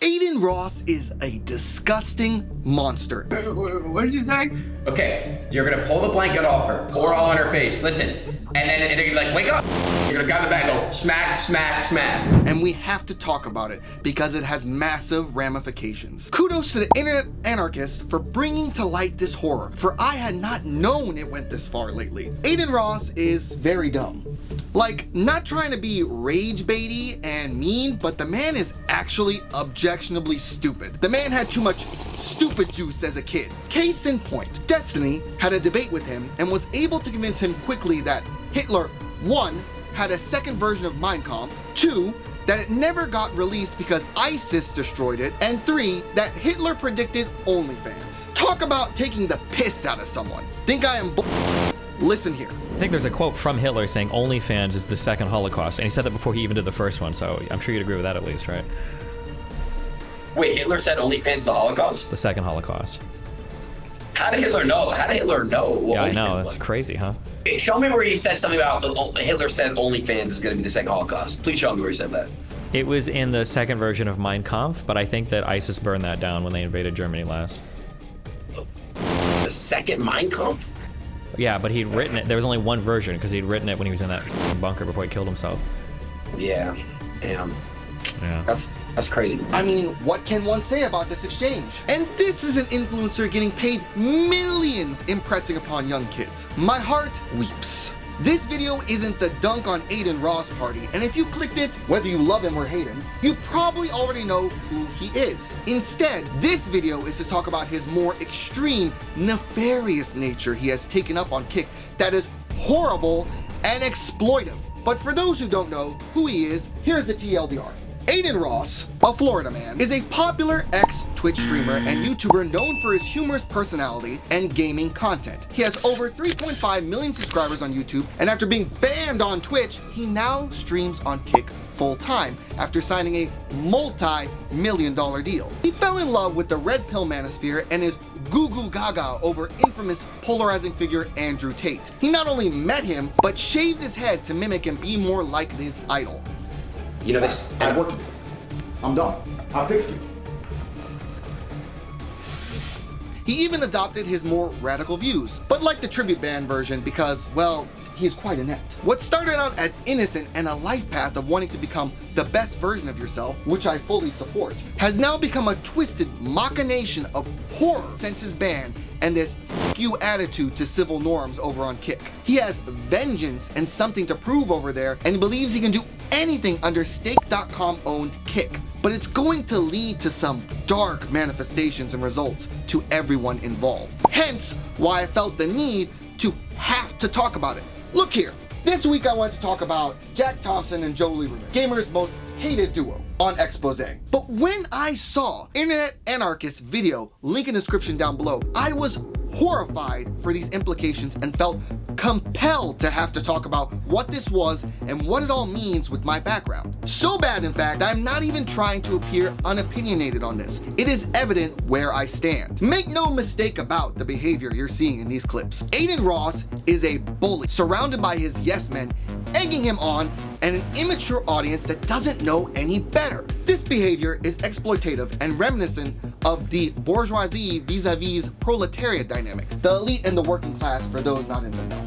Adin Ross is a disgusting monster. What did you say? Okay, you're gonna pull the blanket off her, pour it all on her face, listen, and then they're gonna be like, wake up! You're gonna grab the bag, go smack, smack, smack. And we have to talk about it because it has massive ramifications. Kudos to the internet anarchists for bringing to light this horror, for I had not known it went this far lately. Adin Ross is very dumb. Like, not trying to be rage baity and mean, but the man is actually objectionably stupid. The man had too much stupid juice as a kid. Case in point, Destiny had a debate with him and was able to convince him quickly that Hitler, 1, had a second version of Mein Kampf, 2, that it never got released because ISIS destroyed it, and 3, that Hitler predicted OnlyFans. Talk about taking the piss out of someone. Think I am Listen here. I think there's a quote from Hitler saying OnlyFans is the second Holocaust, and he said that before he even did the first one, so I'm sure you'd agree with that at least, right? Wait, Hitler said OnlyFans is the Holocaust? The second Holocaust. How did Hitler know? How did Hitler know what Yeah, I OnlyFans know, that's was? crazy, huh? Wait, show me where he said something about Hitler said OnlyFans is gonna be the second Holocaust. Please show me where he said that. It was in the second version of Mein Kampf, but I think that ISIS burned that down when they invaded Germany last. The second Mein Kampf? Yeah, but he'd written it. There was only one version because he'd written it when he was in that bunker before he killed himself. Yeah, damn. Yeah. That's crazy. I mean, what can one say about this exchange? And this is an influencer getting paid millions impressing upon young kids. My heart weeps. This video isn't the dunk on Adin Ross party, and if you clicked it, whether you love him or hate him, you probably already know who he is. Instead, this video is to talk about his more extreme, nefarious nature he has taken up on Kick that is horrible and exploitive. But for those who don't know who he is, here's the TLDR. Adin Ross, a Florida man, is a popular ex-Twitch streamer and YouTuber known for his humorous personality and gaming content. He has over 3.5 million subscribers on YouTube, and after being banned on Twitch, he now streams on Kick full-time after signing a multi-million-dollar deal. He fell in love with the Red Pill manosphere and is goo-goo gaga over infamous polarizing figure Andrew Tate. He not only met him, but shaved his head to mimic and be more like his idol. You know this. I worked. I'm done. I fixed it. He even adopted his more radical views, but like the tribute band version because, well, he's quite inept. What started out as innocent and a life path of wanting to become the best version of yourself, which I fully support, has now become a twisted machination of horror since his ban and this "f*** you" attitude to civil norms over on Kick. He has vengeance and something to prove over there, and he believes he can do anything under Stake.com owned Kick. But it's going to lead to some dark manifestations and results to everyone involved. Hence why I felt the need to have to talk about it. Look here, this week I wanted to talk about Jack Thompson and Joe Lieberman, gamers' most hated duo on Expose. But when I saw Internet Anarchist's video, link in the description down below, I was horrified for these implications and felt compelled to have to talk about what this was and what it all means with my background. So bad, in fact, I'm not even trying to appear unopinionated on this. It is evident where I stand. Make no mistake about the behavior you're seeing in these clips. Adin Ross is a bully, surrounded by his yes men, egging him on, and an immature audience that doesn't know any better. This behavior is exploitative and reminiscent of the bourgeoisie vis-a-vis proletariat dynamic, the elite and the working class for those not in the know.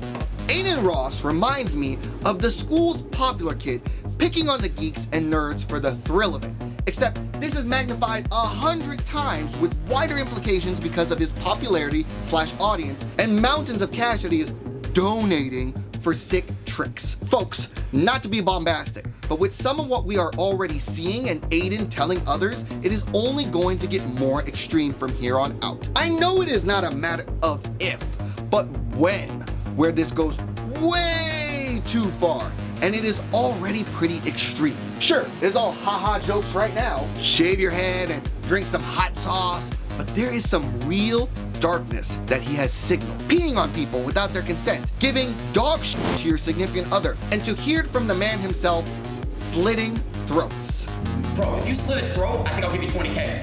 Adin Ross reminds me of the school's popular kid picking on the geeks and nerds for the thrill of it, except this is magnified 100 times with wider implications because of his popularity / audience and mountains of cash that he is donating for sick tricks. Folks, not to be bombastic, but with some of what we are already seeing and Adin telling others, it is only going to get more extreme from here on out. I know it is not a matter of if, but when, where this goes way too far, and it is already pretty extreme. Sure, there's all haha jokes right now, shave your head and drink some hot sauce, but there is some real darkness that he has signaled. Peeing on people without their consent, giving dog shit to your significant other, and to hear it from the man himself, slitting throats. Bro, if you slit his throat, I think I'll give you 20K.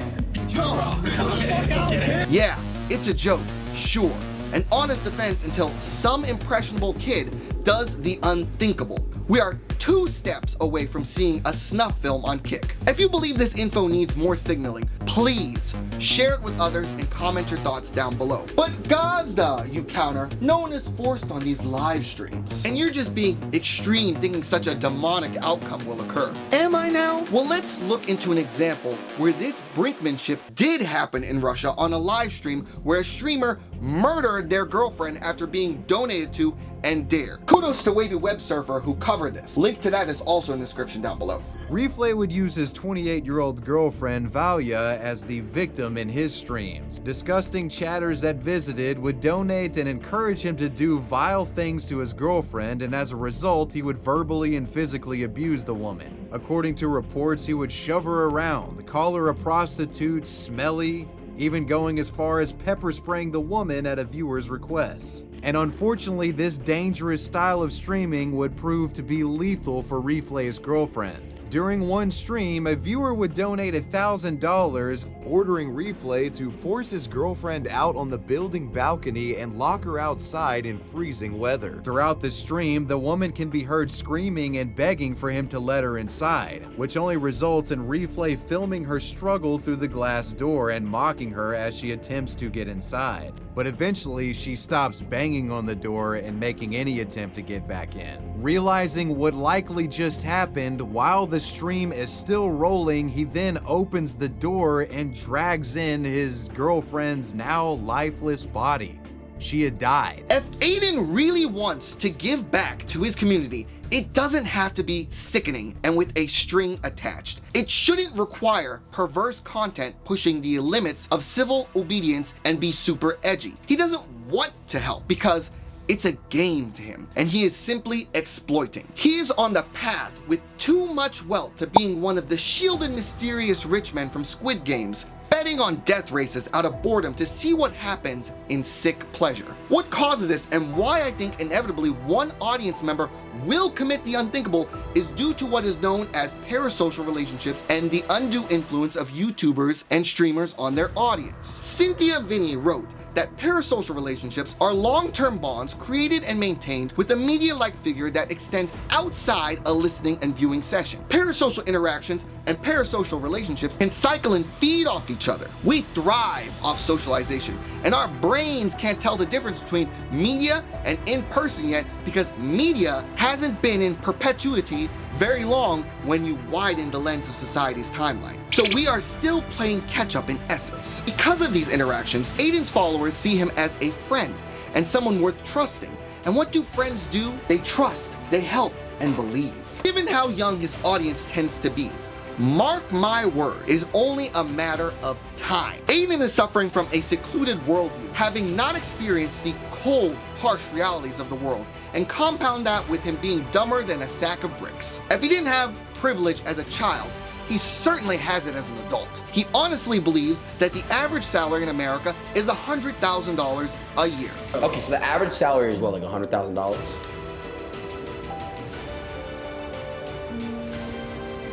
Yeah, it's a joke, sure. An honest defense until some impressionable kid does the unthinkable. We are 2 steps away from seeing a snuff film on Kick. If you believe this info needs more signaling, please share it with others and comment your thoughts down below. But Gazda, you counter, no one is forced on these live streams. And you're just being extreme thinking such a demonic outcome will occur. Am I now? Well, let's look into an example where this brinkmanship did happen in Russia on a live stream where a streamer murdered their girlfriend after being donated to and dared. Kudos to Wavy Web Surfer who covered this. Link to that is also in the description down below. Reflay would use his 28-year-old girlfriend Valia as the victim in his streams. Disgusting chatters that visited would donate and encourage him to do vile things to his girlfriend, and as a result, he would verbally and physically abuse the woman. According to reports, he would shove her around, call her a prostitute, smelly, even going as far as pepper spraying the woman at a viewer's request. And unfortunately, this dangerous style of streaming would prove to be lethal for Reflay's girlfriend. During one stream, a viewer would donate $1,000, ordering Reflay to force his girlfriend out on the building balcony and lock her outside in freezing weather. Throughout the stream, the woman can be heard screaming and begging for him to let her inside, which only results in Reflay filming her struggle through the glass door and mocking her as she attempts to get inside. But eventually, she stops banging on the door and making any attempt to get back in. Realizing what likely just happened, while the stream is still rolling, he then opens the door and drags in his girlfriend's now lifeless body. She had died. If Adin really wants to give back to his community, it doesn't have to be sickening and with a string attached. It shouldn't require perverse content pushing the limits of civil obedience and be super edgy. He doesn't want to help because it's a game to him, and he is simply exploiting. He is on the path with too much wealth to being one of the shielded mysterious rich men from Squid Games, betting on death races out of boredom to see what happens in sick pleasure. What causes this and why I think inevitably one audience member will commit the unthinkable is due to what is known as parasocial relationships and the undue influence of YouTubers and streamers on their audience. Cynthia Vinny wrote that parasocial relationships are long-term bonds created and maintained with a media-like figure that extends outside a listening and viewing session. Parasocial interactions and parasocial relationships can cycle and feed off each other. We thrive off socialization, and our brains can't tell the difference between media and in-person yet because media hasn't been in perpetuity very long when you widen the lens of society's timeline. So we are still playing catch up in essence. Because of these interactions, Adin's followers see him as a friend and someone worth trusting. And what do friends do? They trust, they help, and believe. Given how young his audience tends to be, mark my word, it is only a matter of time. Adin is suffering from a secluded worldview, having not experienced the cold, harsh realities of the world, and compound that with him being dumber than a sack of bricks. If he didn't have privilege as a child, he certainly has it as an adult. He honestly believes that the average salary in America is $100,000 a year. Okay, so the average salary is what, like $100,000?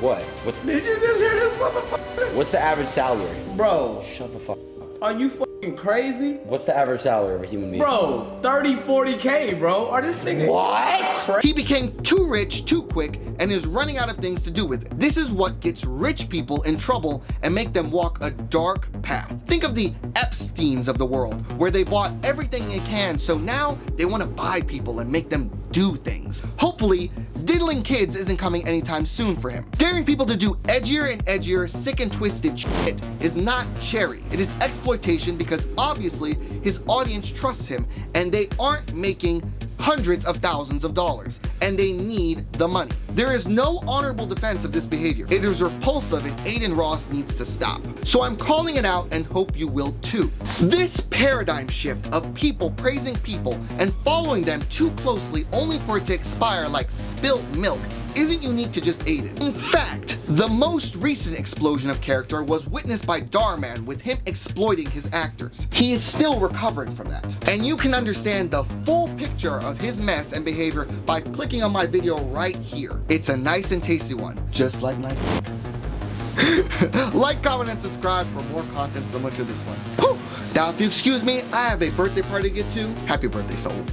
What? Did you just hear this motherfucker? What's the average salary? Bro, Shut the fuck up. are you fucking crazy? What's the average salary of a human being? Bro, 30, 40K, bro. Are this nigga? What? He became too rich too quick and is running out of things to do with it. This is what gets rich people in trouble and make them walk a dark path. Think of the Epsteins of the world, where they bought everything they can, so now they want to buy people and make them do things. Hopefully, diddling kids isn't coming anytime soon for him. Daring people to do edgier and edgier, sick and twisted shit is not cherry. It is exploitation because obviously his audience trusts him and they aren't making hundreds of thousands of dollars and they need the money. There is no honorable defense of this behavior. It is repulsive and Adin Ross needs to stop. So I'm calling it out and hope you will too. This paradigm shift of people praising people and following them too closely only for it to expire like spilt milk isn't unique to just Adin. In fact, the most recent explosion of character was witnessed by Darman with him exploiting his actors. He is still recovering from that. And you can understand the full picture of his mess and behavior by clicking on my video right here. It's a nice and tasty one, just like my Like, comment, and subscribe for more content similar to this one. Whew. Now, if you excuse me, I have a birthday party to get to. Happy birthday, soul.